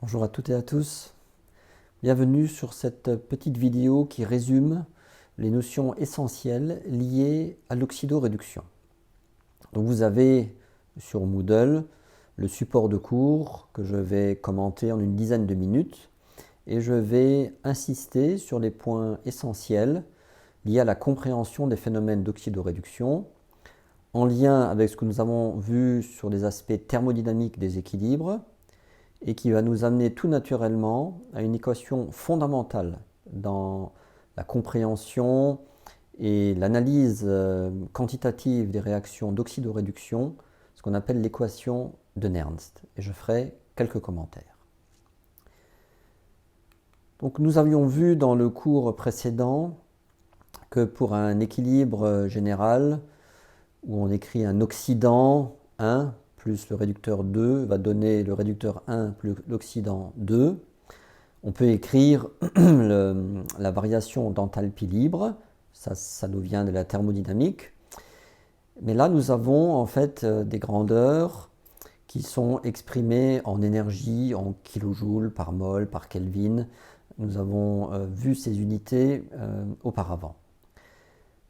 Bonjour à toutes et à tous, bienvenue sur cette petite vidéo qui résume les notions essentielles liées à l'oxydoréduction. Donc vous avez sur Moodle le support de cours que je vais commenter en une dizaine de minutes et je vais insister sur les points essentiels liés à la compréhension des phénomènes d'oxydoréduction en lien avec ce que nous avons vu sur les aspects thermodynamiques des équilibres et qui va nous amener tout naturellement à une équation fondamentale dans la compréhension et l'analyse quantitative des réactions d'oxydoréduction, ce qu'on appelle l'équation de Nernst. Et je ferai quelques commentaires. Donc nous avions vu dans le cours précédent que pour un équilibre général, où on écrit un oxydant 1 plus le réducteur 2 va donner le réducteur 1 plus l'oxydant 2. On peut écrire la variation d'enthalpie libre, ça nous vient de la thermodynamique. Mais là, nous avons en fait des grandeurs qui sont exprimées en énergie, en kilojoules par mol, par Kelvin. Nous avons vu ces unités auparavant.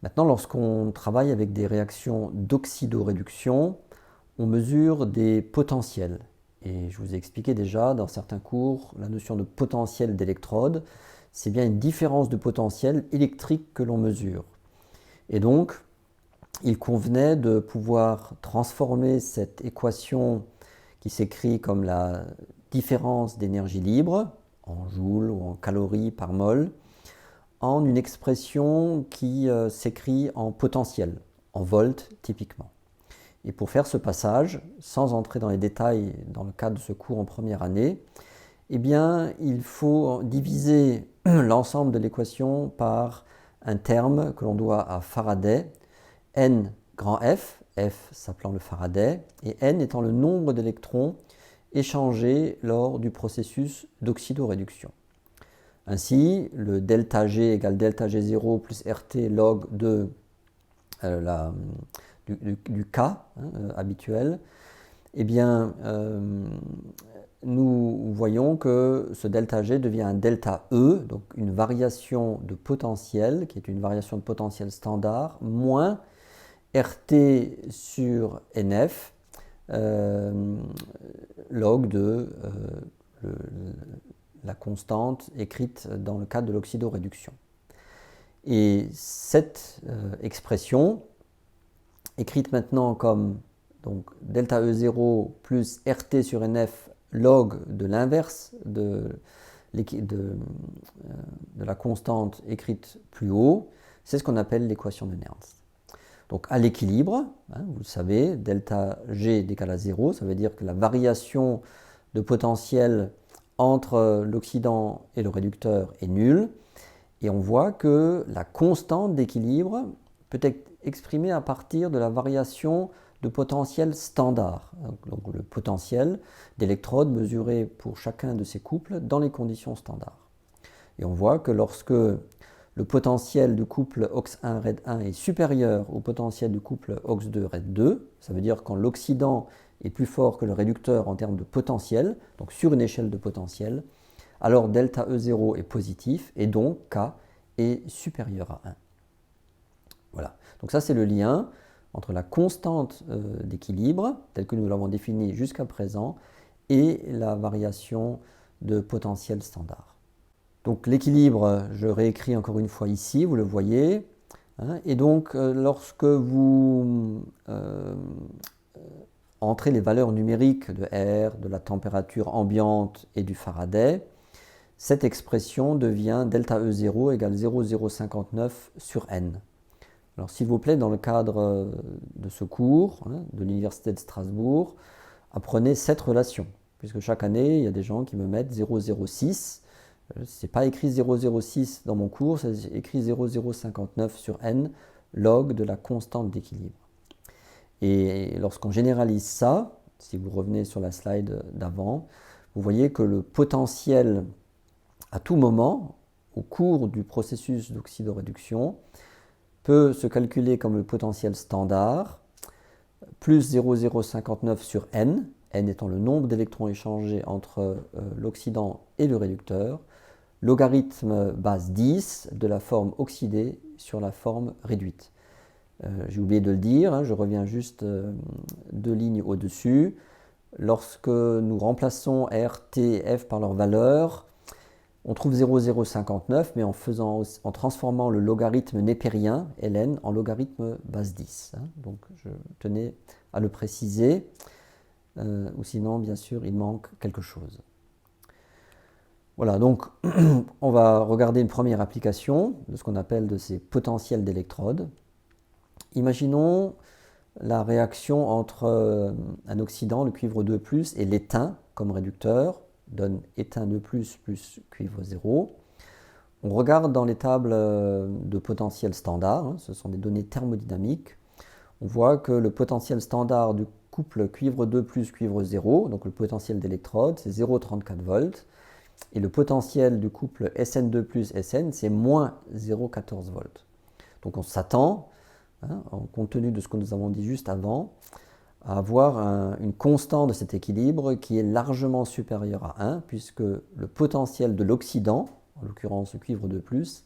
Maintenant, lorsqu'on travaille avec des réactions d'oxydoréduction, on mesure des potentiels. Et je vous ai expliqué déjà dans certains cours la notion de potentiel d'électrode. C'est bien une différence de potentiel électrique que l'on mesure. Et donc, il convenait de pouvoir transformer cette équation qui s'écrit comme la différence d'énergie libre, en joules ou en calories par mol, en une expression qui s'écrit en potentiel, en volts typiquement. Et pour faire ce passage, sans entrer dans les détails dans le cadre de ce cours en première année, eh bien, il faut diviser l'ensemble de l'équation par un terme que l'on doit à Faraday, n grand F, F s'appelant le Faraday, et n étant le nombre d'électrons échangés lors du processus d'oxydoréduction. Ainsi, le delta G égale delta G0 plus RT log de du K habituel, eh bien, nous voyons que ce delta G devient un delta E, donc une variation de potentiel, qui est une variation de potentiel standard, moins RT sur NF, log de la constante écrite dans le cadre de l'oxydoréduction. Et cette expression, écrite maintenant comme donc, delta E0 plus RT sur NF log de l'inverse de la constante écrite plus haut, c'est ce qu'on appelle l'équation de Nernst. Donc à l'équilibre, vous le savez, delta G est égal à 0, ça veut dire que la variation de potentiel entre l'oxydant et le réducteur est nulle. Et on voit que la constante d'équilibre peut être exprimée à partir de la variation de potentiel standard. Donc le potentiel d'électrodes mesuré pour chacun de ces couples dans les conditions standards. Et on voit que lorsque le potentiel du couple OX1-RED1 est supérieur au potentiel du couple OX2-RED2, ça veut dire quand l'oxydant est plus fort que le réducteur en termes de potentiel, donc sur une échelle de potentiel, alors delta E0 est positif et donc K est supérieur à 1. Voilà, donc ça c'est le lien entre la constante d'équilibre, telle que nous l'avons définie jusqu'à présent, et la variation de potentiel standard. Donc l'équilibre, je réécris encore une fois ici, vous le voyez, et donc lorsque vous entrez les valeurs numériques de R, de la température ambiante et du Faraday, cette expression devient delta E0 égale 0,059 sur N. Alors s'il vous plaît, dans le cadre de ce cours de l'Université de Strasbourg, apprenez cette relation, puisque chaque année, il y a des gens qui me mettent 0,06. Ce n'est pas écrit 0,06 dans mon cours, c'est écrit 0,059 sur N, log de la constante d'équilibre. Et lorsqu'on généralise ça, si vous revenez sur la slide d'avant, vous voyez que le potentiel à tout moment, au cours du processus d'oxydoréduction, peut se calculer comme le potentiel standard, plus 0,059 sur N, n étant le nombre d'électrons échangés entre l'oxydant et le réducteur, logarithme base 10 de la forme oxydée sur la forme réduite. J'ai oublié de le dire, hein, je reviens juste 2 lignes au-dessus. Lorsque nous remplaçons R, T, F par leur valeur, on trouve 0,059, mais en transformant le logarithme népérien, Ln, en logarithme base 10. Hein. Donc je tenais à le préciser, ou sinon, bien sûr, il manque quelque chose. Voilà, donc on va regarder une première application de ce qu'on appelle de ces potentiels d'électrodes. Imaginons la réaction entre un oxydant, le cuivre 2+, et l'étain comme réducteur, donne étain 2+, plus cuivre 0. On regarde dans les tables de potentiel standard, hein, ce sont des données thermodynamiques. On voit que le potentiel standard du couple cuivre 2+, cuivre 0, donc le potentiel d'électrode, c'est 0,34 volts. Et le potentiel du couple Sn2 plus Sn, c'est moins 0,14 volts. Donc on s'attend, hein, compte tenu de ce que nous avons dit juste avant, à avoir une constante de cet équilibre qui est largement supérieure à 1, puisque le potentiel de l'oxydant, en l'occurrence le cuivre 2 plus,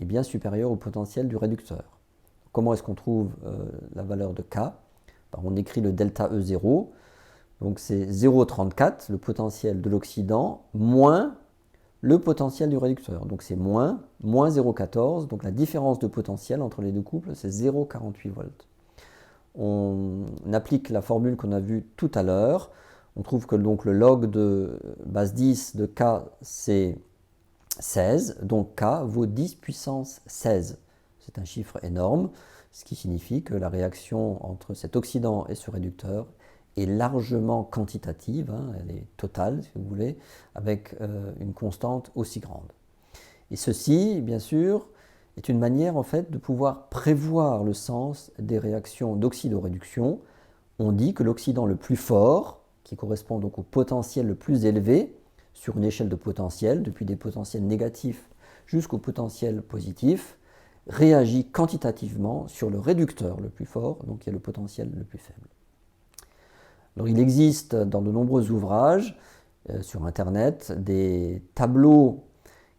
est bien supérieur au potentiel du réducteur. Comment est-ce qu'on trouve la valeur de K? On écrit le delta E0, donc c'est 0,34, le potentiel de l'oxydant, moins le potentiel du réducteur. Donc c'est moins 0,14, donc la différence de potentiel entre les deux couples, c'est 0,48 volts. On applique la formule qu'on a vue tout à l'heure. On trouve que donc, le log de base 10 de K, c'est 16, donc K vaut 10 puissance 16. C'est un chiffre énorme, ce qui signifie que la réaction entre cet oxydant et ce réducteur est largement quantitative, hein, elle est totale si vous voulez, avec une constante aussi grande. Et ceci, bien sûr, est une manière en fait de pouvoir prévoir le sens des réactions d'oxydoréduction. On dit que l'oxydant le plus fort, qui correspond donc au potentiel le plus élevé sur une échelle de potentiel, depuis des potentiels négatifs jusqu'au potentiel positif, réagit quantitativement sur le réducteur le plus fort, donc qui est le potentiel le plus faible. Alors, il existe dans de nombreux ouvrages sur Internet des tableaux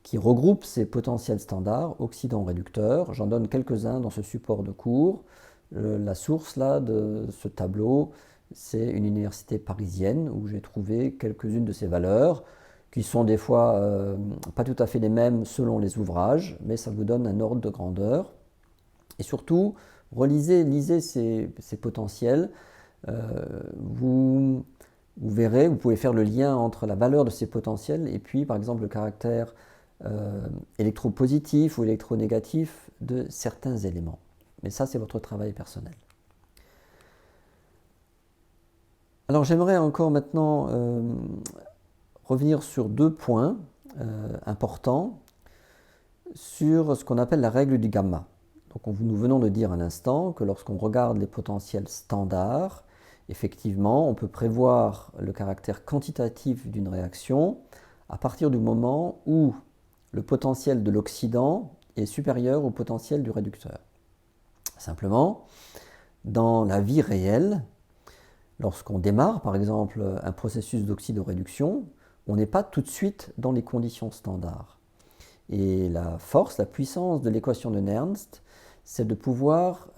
qui regroupent ces potentiels standards, oxydant-réducteur. J'en donne quelques-uns dans ce support de cours. La source là, de ce tableau, c'est une université parisienne où j'ai trouvé quelques-unes de ces valeurs qui sont des fois pas tout à fait les mêmes selon les ouvrages, mais ça vous donne un ordre de grandeur. Et surtout, lisez ces potentiels. Vous verrez, vous pouvez faire le lien entre la valeur de ces potentiels et puis par exemple le caractère électropositif ou électronégatif de certains éléments. Mais ça, c'est votre travail personnel. Alors j'aimerais encore maintenant revenir sur 2 points importants sur ce qu'on appelle la règle du gamma. Donc nous venons de dire un instant que lorsqu'on regarde les potentiels standards, effectivement, on peut prévoir le caractère quantitatif d'une réaction à partir du moment où le potentiel de l'oxydant est supérieur au potentiel du réducteur. Simplement, dans la vie réelle, lorsqu'on démarre par exemple un processus d'oxydoréduction, on n'est pas tout de suite dans les conditions standards. Et la force, la puissance de l'équation de Nernst, c'est de pouvoir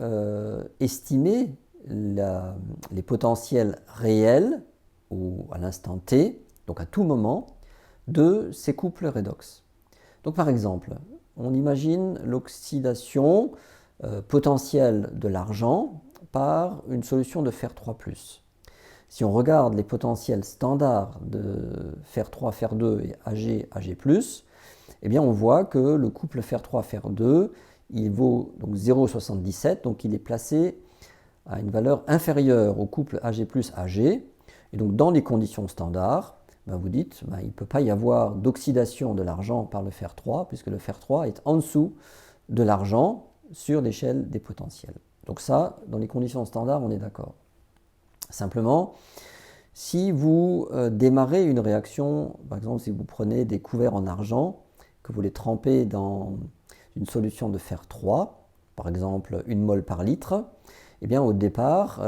estimer les potentiels réels à l'instant t, donc à tout moment, de ces couples redox. Donc par exemple, on imagine l'oxydation potentielle de l'argent par une solution de fer 3+. Si on regarde les potentiels standards de fer 3, fer 2 et Ag, eh bien on voit que le couple fer 3, fer 2, il vaut donc 0,77, donc il est placé à une valeur inférieure au couple Ag+, Ag. Et donc dans les conditions standards, vous dites il ne peut pas y avoir d'oxydation de l'argent par le fer 3, puisque le fer 3 est en dessous de l'argent sur l'échelle des potentiels. Donc ça, dans les conditions standards, on est d'accord. Simplement, si vous démarrez une réaction, par exemple si vous prenez des couverts en argent, que vous les trempez dans une solution de fer 3, par exemple 1 mol par litre, eh bien au départ,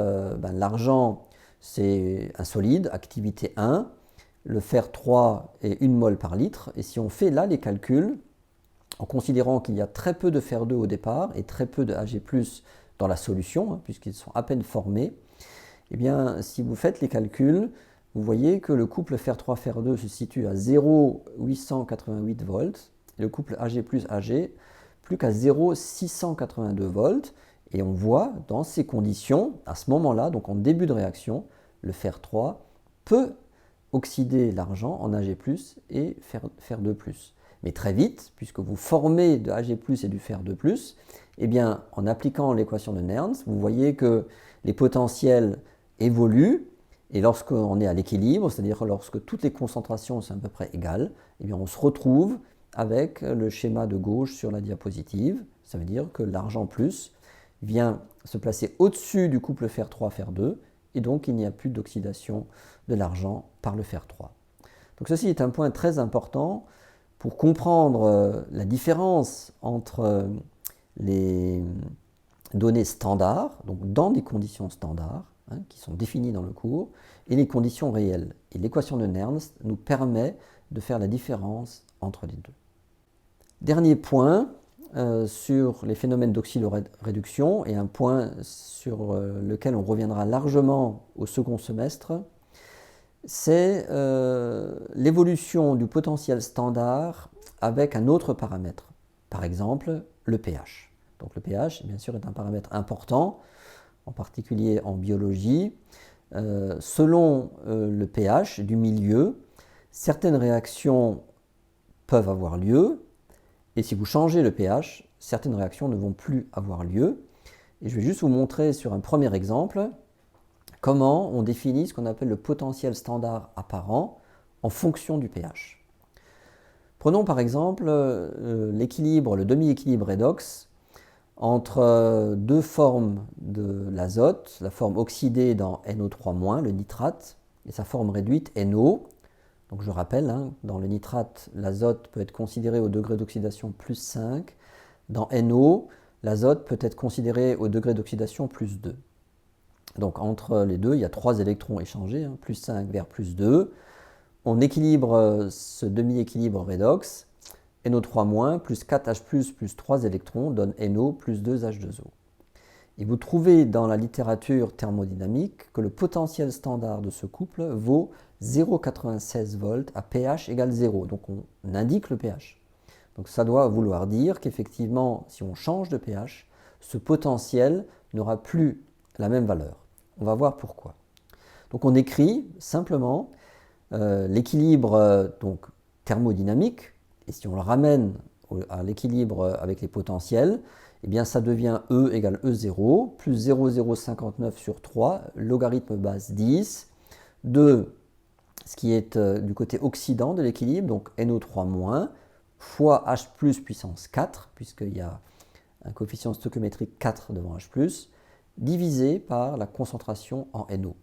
l'argent c'est un solide, activité 1, le fer 3 est 1 mol par litre, et si on fait là les calculs, en considérant qu'il y a très peu de fer 2 au départ et très peu de Ag+ dans la solution, puisqu'ils sont à peine formés, eh bien, si vous faites les calculs, vous voyez que le couple fer 3 fer 2 se situe à 0,888 volts, et le couple Ag+ Ag plus qu'à 0,682 volts, et on voit dans ces conditions, à ce moment-là, donc en début de réaction, le fer 3 peut oxyder l'argent en Ag+ et fer 2+. Mais très vite, puisque vous formez de Ag+ et du fer 2+, eh bien, en appliquant l'équation de Nernst, vous voyez que les potentiels évoluent, et lorsqu'on est à l'équilibre, c'est-à-dire lorsque toutes les concentrations sont à peu près égales, eh bien, on se retrouve avec le schéma de gauche sur la diapositive. Ça veut dire que l'argent plus vient se placer au-dessus du couple fer 3 fer 2, et donc il n'y a plus d'oxydation de l'argent par le fer 3. Donc ceci est un point très important pour comprendre la différence entre les données standards, donc dans des conditions standards, qui sont définies dans le cours, et les conditions réelles. Et l'équation de Nernst nous permet de faire la différence entre les deux. Dernier point sur les phénomènes d'oxydoréduction, et un point sur lequel on reviendra largement au second semestre, c'est l'évolution du potentiel standard avec un autre paramètre, par exemple le pH. Donc le pH, bien sûr, est un paramètre important, en particulier en biologie. Selon le pH du milieu, certaines réactions peuvent avoir lieu, et si vous changez le pH, certaines réactions ne vont plus avoir lieu. Et je vais juste vous montrer sur un premier exemple comment on définit ce qu'on appelle le potentiel standard apparent en fonction du pH. Prenons par exemple l'équilibre, le demi-équilibre redox entre deux formes de l'azote, la forme oxydée dans NO3-, le nitrate, et sa forme réduite NO. Donc je rappelle, dans le nitrate, l'azote peut être considéré au degré d'oxydation plus 5. Dans NO, l'azote peut être considéré au degré d'oxydation plus 2. Donc entre les deux, il y a 3 électrons échangés, plus 5 vers plus 2. On équilibre ce demi-équilibre redox. NO3- plus 4H+, plus 3 électrons donne NO plus 2H2O. Et vous trouvez dans la littérature thermodynamique que le potentiel standard de ce couple vaut 0,96 volts à pH égale 0. Donc on indique le pH. Donc ça doit vouloir dire qu'effectivement, si on change de pH, ce potentiel n'aura plus la même valeur. On va voir pourquoi. Donc on écrit simplement l'équilibre thermodynamique, et si on le ramène à l'équilibre avec les potentiels, eh bien ça devient E égale E0 plus 0,059 sur 3, logarithme base 10, de ce qui est du côté oxydant de l'équilibre, donc NO3- fois H+ puissance 4, puisqu'il y a un coefficient stoichiométrique 4 devant H+, divisé par la concentration en NO.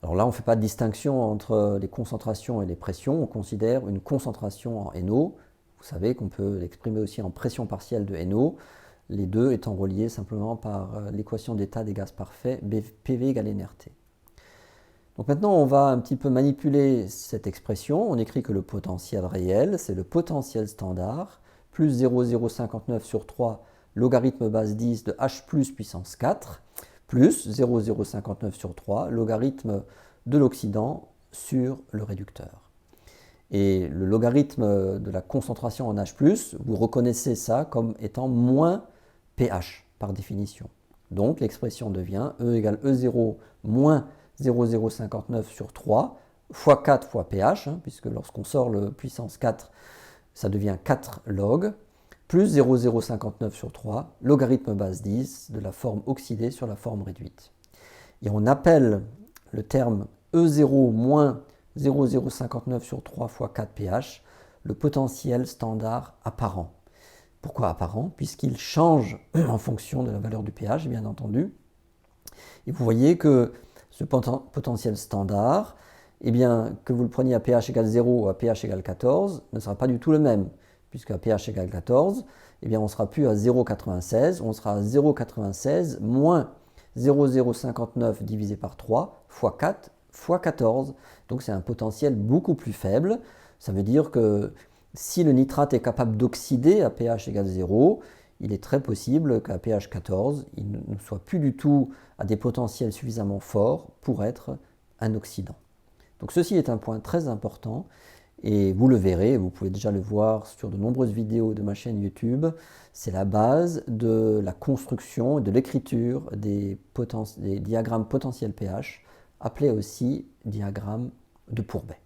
Alors là, on ne fait pas de distinction entre les concentrations et les pressions, on considère une concentration en NO. Vous savez qu'on peut l'exprimer aussi en pression partielle de NO, les deux étant reliés simplement par l'équation d'état des gaz parfaits, PV égale nRT. Donc maintenant, on va un petit peu manipuler cette expression. On écrit que le potentiel réel, c'est le potentiel standard, plus 0,059 sur 3, logarithme base 10 de H+ puissance 4, plus 0,059 sur 3, logarithme de l'oxydant sur le réducteur. Et le logarithme de la concentration en H+, vous reconnaissez ça comme étant moins pH par définition. Donc l'expression devient E égale E0 moins 0,059 sur 3 fois 4 fois pH, puisque lorsqu'on sort le puissance 4, ça devient 4 log, plus 0,059 sur 3, logarithme base 10 de la forme oxydée sur la forme réduite. Et on appelle le terme E0 moins 0,059 sur 3 fois 4 pH le potentiel standard apparent. Pourquoi apparent? Puisqu'il change en fonction de la valeur du pH, bien entendu. Et vous voyez que ce potentiel standard, eh bien, que vous le preniez à pH égale 0 ou à pH égale 14, ne sera pas du tout le même. Puisqu'à pH égale 14, eh bien, on ne sera plus à 0,96, on sera à 0,96 moins 0,059 divisé par 3 fois 4 fois 14. Donc c'est un potentiel beaucoup plus faible. Ça veut dire que si le nitrate est capable d'oxyder à pH égale 0, il est très possible qu'à pH 14, il ne soit plus du tout à des potentiels suffisamment forts pour être un oxydant. Donc ceci est un point très important et vous le verrez, vous pouvez déjà le voir sur de nombreuses vidéos de ma chaîne YouTube. C'est la base de la construction et de l'écriture des diagrammes potentiels pH, appelés aussi diagrammes de Pourbet.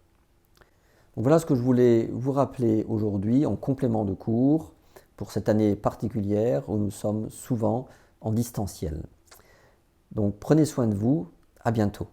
Donc voilà ce que je voulais vous rappeler aujourd'hui en complément de cours pour cette année particulière où nous sommes souvent en distanciel. Donc prenez soin de vous, à bientôt.